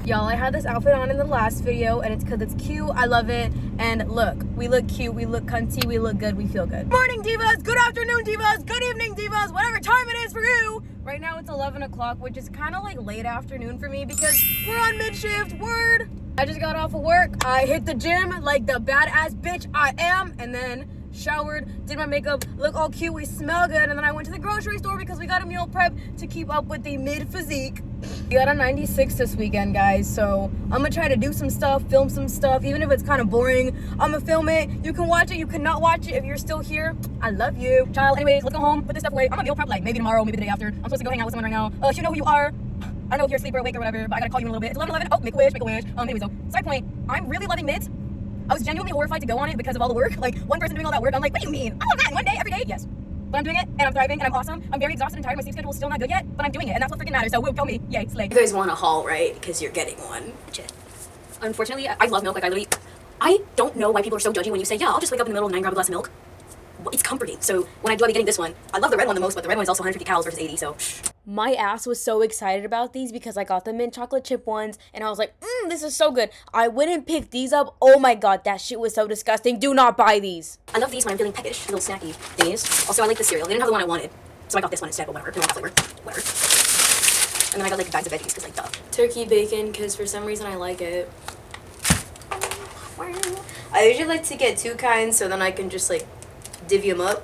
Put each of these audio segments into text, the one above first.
Y'all, I had this outfit on in the last video, and it's because it's cute. I love it. And look, we look cute, we look cunty, we look good, we feel good. Morning, divas. Good afternoon, divas. Good evening, divas. Whatever time it is for you. Right now, it's 11 o'clock, which is kind of like late afternoon for me because we're on mid-shift. Word. I just got off of work. I hit the gym like the badass bitch I am, and then showered, did my makeup, look all cute, we smell good, and then I went to the grocery store because we got a meal prep to keep up with the mid-physique. We got a 96 this weekend, guys, so I'm gonna try to do some stuff, film some stuff, even if it's kind of boring. I'm gonna film it. You can watch it, you cannot watch it if you're still here. I love you. Child, anyways, let's go home, put this stuff away. I'm gonna meal prep like maybe tomorrow, maybe the day after. I'm supposed to go hang out with someone right now. You know who you are. I don't know if you're asleep or awake or whatever, but I gotta call you in a little bit. It's 11:11. Oh, make a wish, make a wish. Anyways, though, side point, I'm really loving mids. I was genuinely horrified to go on it because of all the work. Like, one person doing all that work, I'm like, what do you mean? I love that in one day, every day? Yes. But I'm doing it, and I'm thriving, and I'm awesome. I'm very exhausted and tired. My sleep schedule is still not good yet, but I'm doing it, and that's what freaking matters. So, woo, go me. Yay, slay. You guys want a haul, right? Because you're getting one. Unfortunately, I love milk. Like, I don't know why people are so judgy when you say, yeah, I'll just wake up in the middle of the night and grab a glass of milk. It's comforting. So when I do, I'll be getting this one. I love the red one the most, but the red one is also 150 calories versus 80, so. My ass was so excited about these because I got the mint chocolate chip ones, and I was like, this is so good. I wouldn't pick these up. Oh my god, that shit was so disgusting. Do not buy these. I love these when I'm feeling peckish, little snacky thingies. Also, I like the cereal. They didn't have the one I wanted, so I got this one instead, but whatever. No flavor. Whatever. And then I got like bags of veggies, because like, duh. Turkey bacon, because for some reason I like it. I usually like to get two kinds, so then I can just like divvy them up.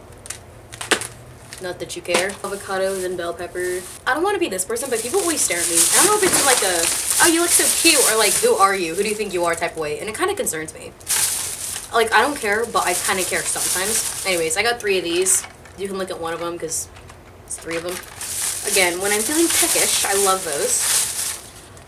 Not that you care. Avocados and bell pepper. I don't want to be this person, but people always stare at me. I don't know if it's like a, oh, you look so cute, or like, who are you? Who do you think you are type of way. And it kind of concerns me. Like, I don't care, but I kind of care sometimes. Anyways, I got 3 of these. You can look at one of them because it's 3 of them. Again, when I'm feeling peckish, I love those.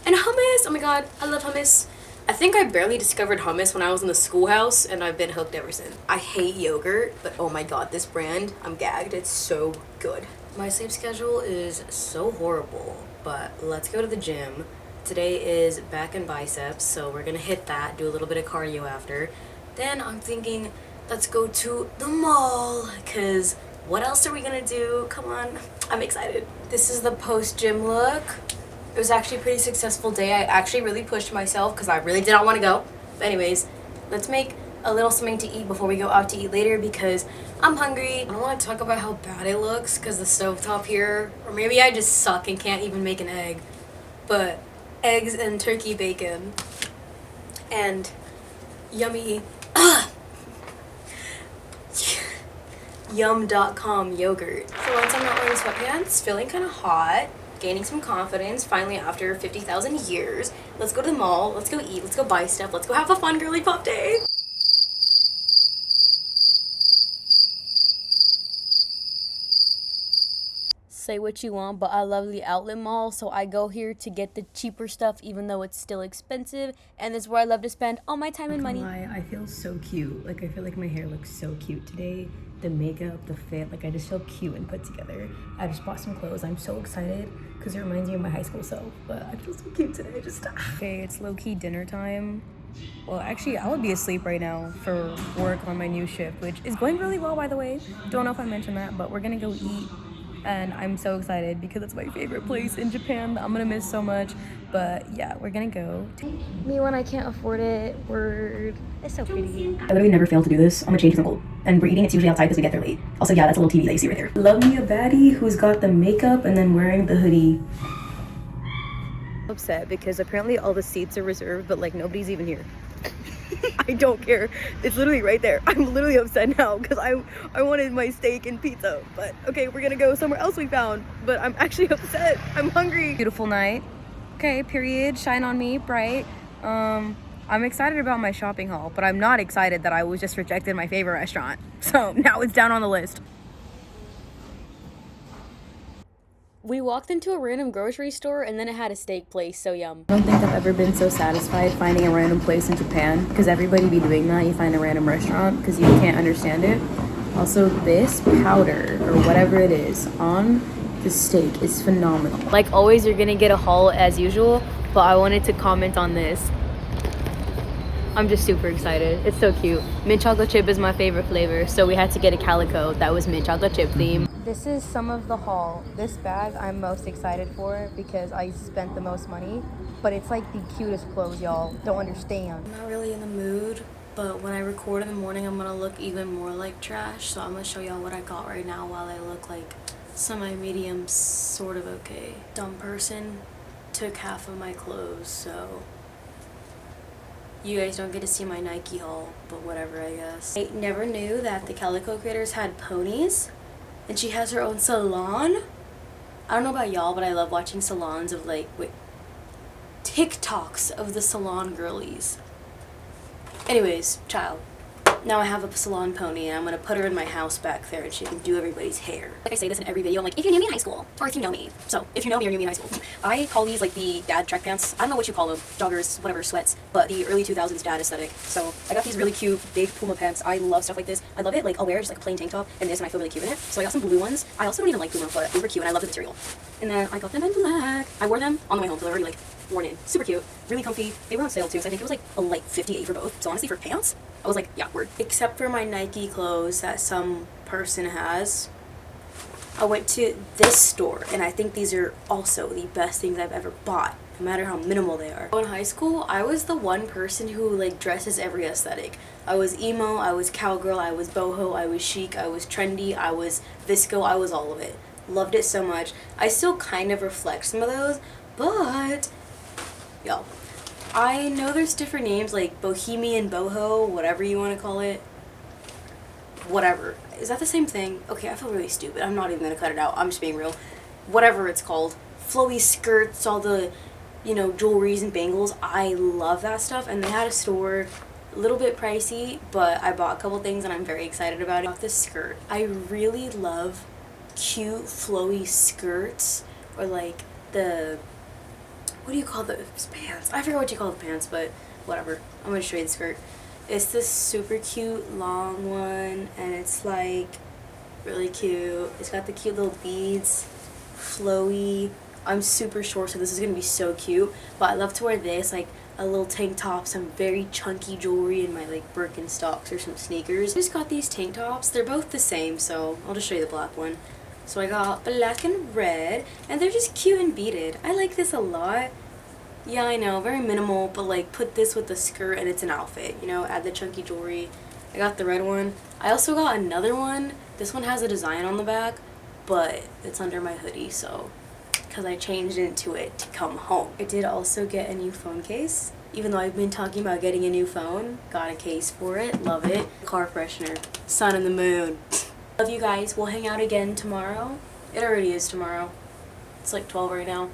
And hummus. Oh my god, I love hummus. I think I barely discovered hummus when I was in the schoolhouse, and I've been hooked ever since. I hate yogurt, but oh my god, this brand, I'm gagged. It's so good. My sleep schedule is so horrible, but let's go to the gym. Today is back and biceps, so we're gonna hit that, do a little bit of cardio after. Then I'm thinking, let's go to the mall, because what else are we gonna do? Come on, I'm excited. This is the post-gym look. It was actually a pretty successful day. I actually really pushed myself because I really did not want to go. But anyways, let's make a little something to eat before we go out to eat later because I'm hungry. I don't want to talk about how bad it looks because the stovetop here, or maybe I just suck and can't even make an egg. But eggs and turkey bacon and yummy yum.com yogurt. For once I'm not wearing sweatpants, feeling kind of hot. Gaining some confidence finally after 50,000 years. Let's go to the mall, let's go eat, let's go buy stuff, let's go have a fun girly pop day. Say what you want, but I love the outlet mall, so I go here to get the cheaper stuff even though it's still expensive, and this is where I love to spend all my time and money. I feel so cute. Like, I feel like my hair looks so cute today. The makeup, the fit, like I just feel cute and put together. I just bought some clothes. I'm so excited because it reminds me of my high school self, but I feel so cute today. Okay, it's low-key dinner time. Well, actually, I would be asleep right now for work on my new shift, which is going really well, by the way. Don't know if I mentioned that, but we're gonna go eat, and I'm so excited because it's my favorite place in Japan that I'm gonna miss so much. But yeah, we're gonna go. Me when I can't afford it, word. It's so pretty. I literally never fail to do this. I'm gonna change the gold. And we're eating, it's usually outside because we get there late. Also, yeah, that's a little TV that you see right there. Love me a baddie who's got the makeup and then wearing the hoodie. I'm upset because apparently all the seats are reserved, but like nobody's even here. I don't care. It's literally right there. I'm literally upset now because I wanted my steak and pizza. But okay, we're gonna go somewhere else we found. But I'm actually upset. I'm hungry. Beautiful night. Okay, period. Shine on me, bright. I'm excited about my shopping haul, but I'm not excited that I was just rejected my favorite restaurant. So now it's down on the list. We walked into a random grocery store and then it had a steak place, so yum. I don't think I've ever been so satisfied finding a random place in Japan, because everybody be doing that. You find a random restaurant because you can't understand it. Also, this powder, or whatever it is, on the steak is phenomenal. Like always, you're gonna get a haul as usual, but I wanted to comment on this. I'm just super excited. It's so cute. Mint chocolate chip is my favorite flavor, so we had to get a calico that was mint chocolate chip theme. This is some of the haul. This bag I'm most excited for because I spent the most money, but it's like the cutest clothes, y'all. Don't understand. I'm not really in the mood, but when I record in the morning, I'm gonna look even more like trash. So I'm gonna show y'all what I got right now while I look like semi-medium, sort of okay. Dumb person took half of my clothes, so you guys don't get to see my Nike haul, but whatever, I guess. I never knew that the Calico Creators had ponies. And she has her own salon. I don't know about y'all, but I love watching salons of TikToks of the salon girlies. Anyways, child. Now I have a salon pony and I'm gonna put her in my house back there and she can do everybody's hair. Like I say this in every video, I'm like, if you knew me in high school, or if you know me. So, if you know me or knew me in high school. I call these like the dad track pants. I don't know what you call them, joggers, whatever, sweats, but the early 2000s dad aesthetic. So, I got these really cute, big Puma pants. I love stuff like this. I love it, like I'll wear just like a plain tank top and this and I feel really cute in it. So I got some blue ones. I also don't even like Puma, but they were cute and I love the material. And then I got them in black. I wore them on the way home, so they're already like worn in. Super cute, really comfy. They were on sale too, so I think it was like a light 58 for both. So honestly, for pants, I was like, yeah, word. Except for my Nike clothes that some person has, I went to this store, and I think these are also the best things I've ever bought, no matter how minimal they are. In high school, I was the one person who like dresses every aesthetic. I was emo, I was cowgirl, I was boho, I was chic, I was trendy, I was visco, I was all of it. Loved it so much. I still kind of reflect some of those, but yo, I know there's different names like bohemian, boho, whatever you want to call it. Whatever. Is that the same thing? Okay, I feel really stupid. I'm not even gonna cut it out. I'm just being real. Whatever it's called. Flowy skirts, all the, you know, jewelries and bangles. I love that stuff. And they had a store, a little bit pricey, but I bought a couple things and I'm very excited about it. I got this skirt. I really love cute flowy skirts, or like the, what do you call those pants? I forget what you call the pants, but whatever. I'm gonna show you the skirt. It's this super cute long one, and it's like really cute. It's got the cute little beads, flowy. I'm super short, so this is gonna be so cute. But I love to wear this, like a little tank top, some very chunky jewelry, and my like Birkenstocks or some sneakers. I just got these tank tops. They're both the same, so I'll just show you the black one. So I got black and red, and they're just cute and beaded. I like this a lot. Yeah, I know, very minimal, but like put this with the skirt and it's an outfit, you know, add the chunky jewelry. I got the red one. I also got another one. This one has a design on the back, but it's under my hoodie, so, because I changed into it to come home. I did also get a new phone case. Even though I've been talking about getting a new phone, got a case for it, love it. Car freshener, sun and the moon. Love you guys, we'll hang out again tomorrow. It already is tomorrow. It's like 12 right now.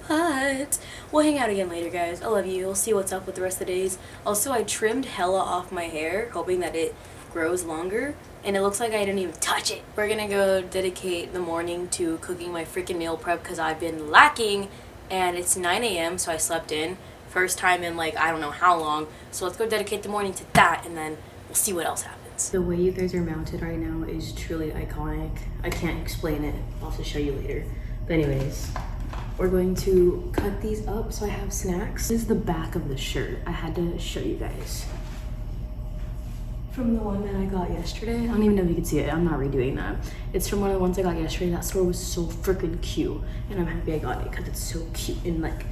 But we'll hang out again later, guys. I love you. We'll see what's up with the rest of the days. Also, I trimmed hella off my hair, hoping that it grows longer, and it looks like I didn't even touch it. We're gonna go dedicate the morning to cooking my freaking meal prep because I've been lacking, and it's 9 a.m. so I slept in. First time in like I don't know how long. So let's go dedicate the morning to that, and then we'll see what else happens. The way you guys are mounted right now is truly iconic. I can't explain it. I'll have to show you later. But anyways, we're going to cut these up so I have snacks. This is the back of the shirt. I had to show you guys. From the one that I got yesterday. I don't even know if you can see it. I'm not redoing that. It's from one of the ones I got yesterday. That store was so freaking cute. And I'm happy I got it because it's so cute and like,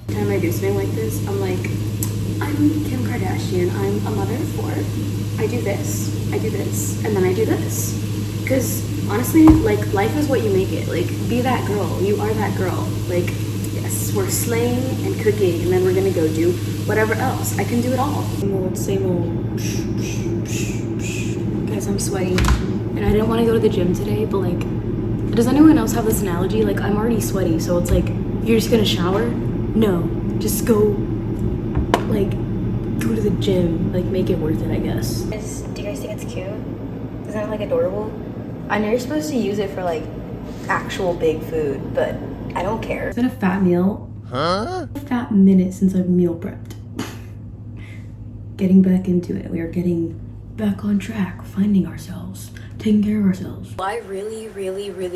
Anytime I do something like this, I'm like, I'm Kim Kardashian, I'm a mother of 4. I do this, and then I do this. Because honestly, like, life is what you make it. Like, be that girl, you are that girl. Like, yes, we're slaying and cooking, and then we're gonna go do whatever else. I can do it all. Same old. Guys, I'm sweaty. And I didn't want to go to the gym today, but like, does anyone else have this analogy? Like, I'm already sweaty, so it's like, you're just gonna shower? No, just go, like, go to the gym, like, make it worth it, I guess. Do you guys think it's cute? Isn't that, like, adorable? I know you're supposed to use it for, like, actual big food, but I don't care. It's been a fat meal. Huh? A fat minute since I've meal prepped. Getting back into it. We are getting back on track, finding ourselves, taking care of ourselves. I really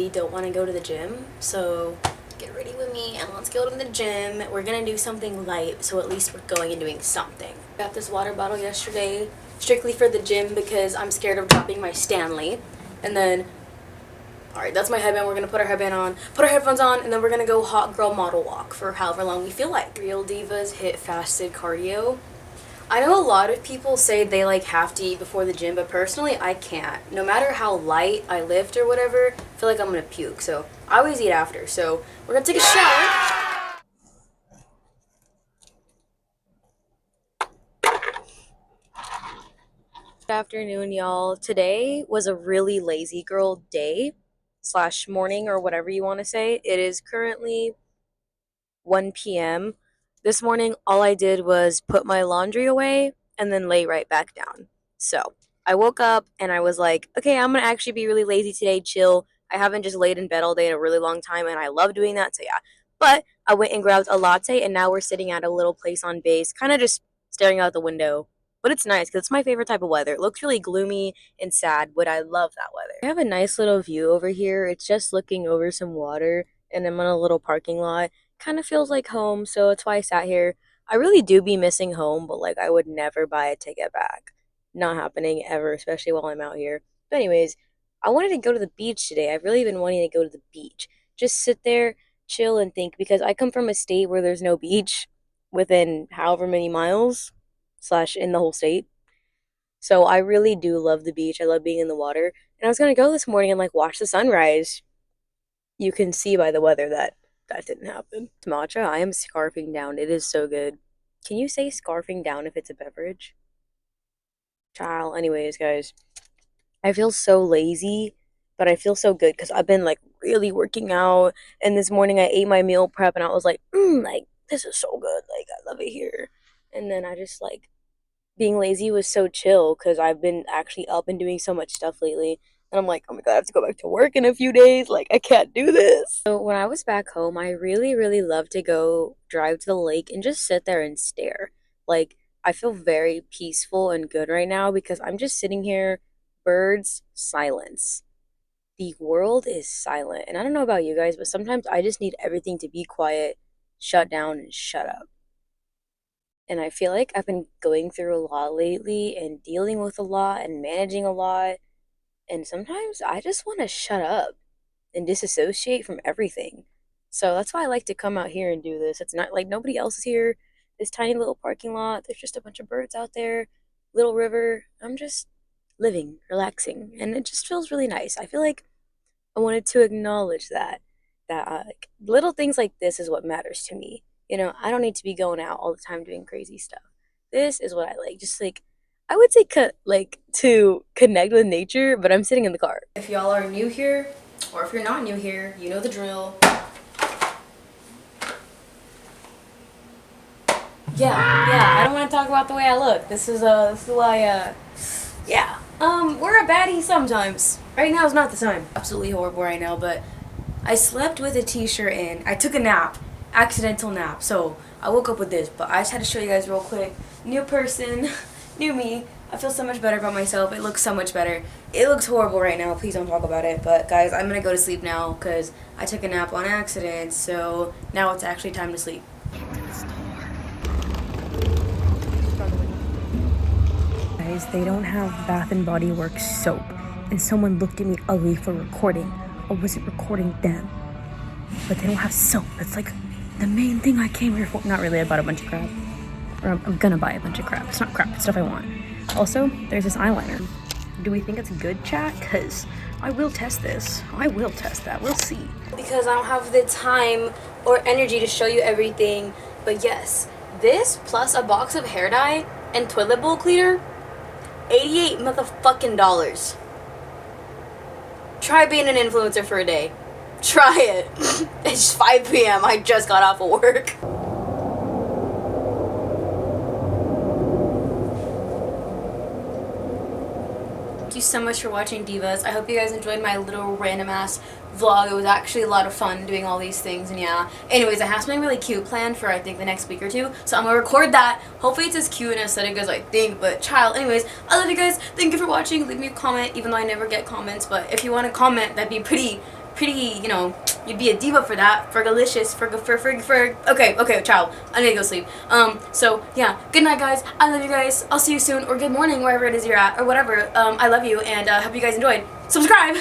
don't want to go to the gym, so get ready with me and let's go to the gym. We're gonna do something light, so at least we're going and doing something. Got this water bottle yesterday strictly for the gym because I'm scared of dropping my Stanley. And then, alright, that's my headband. We're going to put our headband on, put our headphones on, and then we're going to go hot girl model walk for however long we feel like. Real divas hit fasted cardio. I know a lot of people say they like have to eat before the gym, but personally I can't. No matter how light I lift or whatever, I feel like I'm going to puke. So I always eat after. So we're going to take a shower. Good afternoon, y'all. Today was a really lazy girl day / morning or whatever you want to say. It is currently 1 p.m. This morning, all I did was put my laundry away and then lay right back down. So I woke up and I was like, okay, I'm going to actually be really lazy today, chill. I haven't just laid in bed all day in a really long time, and I love doing that, so yeah. But I went and grabbed a latte, and now we're sitting at a little place on base, kind of just staring out the window. But it's nice because it's my favorite type of weather. It looks really gloomy and sad, but I love that weather. I have a nice little view over here. It's just looking over some water, and I'm on a little parking lot. Kind of feels like home, so that's why I sat here. I really do be missing home, but like I would never buy a ticket back. Not happening ever, especially while I'm out here. But anyways, I wanted to go to the beach today. I've really been wanting to go to the beach. Just sit there, chill, and think, because I come from a state where there's no beach within however many miles / in the whole state. So I really do love the beach. I love being in the water. And I was going to go this morning and like watch the sunrise. You can see by the weather that didn't happen. Matcha, I am scarfing down. It is so good. Can you say scarfing down if it's a beverage? Child. Anyways, guys, I feel so lazy, but I feel so good because I've been like really working out. And this morning I ate my meal prep and I was like, like this is so good. Like I love it here. And then I just like being lazy was so chill because I've been actually up and doing so much stuff lately. And I'm like, oh my God, I have to go back to work in a few days. Like, I can't do this. So when I was back home, I really, really love to go drive to the lake and just sit there and stare. Like, I feel very peaceful and good right now because I'm just sitting here, birds, silence. The world is silent. And I don't know about you guys, but sometimes I just need everything to be quiet, shut down, and shut up. And I feel like I've been going through a lot lately and dealing with a lot and managing a lot. And sometimes I just want to shut up and disassociate from everything. So that's why I like to come out here and do this. It's not like nobody else is here. This tiny little parking lot, there's just a bunch of birds out there, little river. I'm just living, relaxing, and it just feels really nice. I feel like I wanted to acknowledge that like, little things like this is what matters to me. You know, I don't need to be going out all the time doing crazy stuff. This is what I like. Just like, I would say to connect with nature, but I'm sitting in the car. If y'all are new here, or if you're not new here, you know the drill. Yeah, I don't want to talk about the way I look. This is why, yeah. We're a baddie sometimes. Right now is not the time. Absolutely horrible right now, but I slept with a t-shirt in. I took a nap. Accidental nap. So I woke up with this, but I just had to show you guys real quick. New person, new me. I feel so much better about myself. It looks so much better. It looks horrible right now. Please don't talk about it. But guys, I'm gonna go to sleep now because I took a nap on accident. So now it's actually time to sleep. Guys, they don't have Bath and Body Works soap, and someone looked at me ugly for recording, or was it recording them? But they don't have soap. That's like the main thing I came here for. Not really, I bought a bunch of crap. Or I'm gonna buy a bunch of crap. It's not crap, it's stuff I want. Also, there's this eyeliner. Do we think it's good, chat? Because I will test this. I will test that. We'll see. Because I don't have the time or energy to show you everything. But yes, this plus a box of hair dye and toilet bowl cleaner, $88 motherfucking. Try being an influencer for a day. Try it. It's 5 p.m. I just got off of work. Thank you so much for watching, Divas. I hope you guys enjoyed my little random ass vlog. It was actually a lot of fun doing all these things, and yeah. Anyways, I have something really cute planned for I think the next week or two, so I'm gonna record that. Hopefully it's as cute and aesthetic as I think, but child. Anyways, I love you guys. Thank you for watching. Leave me a comment, even though I never get comments, but if you want to comment, that'd be pretty, you know, you'd be a diva for that. Fergalicious, okay, child, I need to go sleep. So yeah, good night, guys. I love you guys. I'll see you soon, or good morning, wherever it is you're at, or whatever. I love you, and hope you guys enjoyed. Subscribe.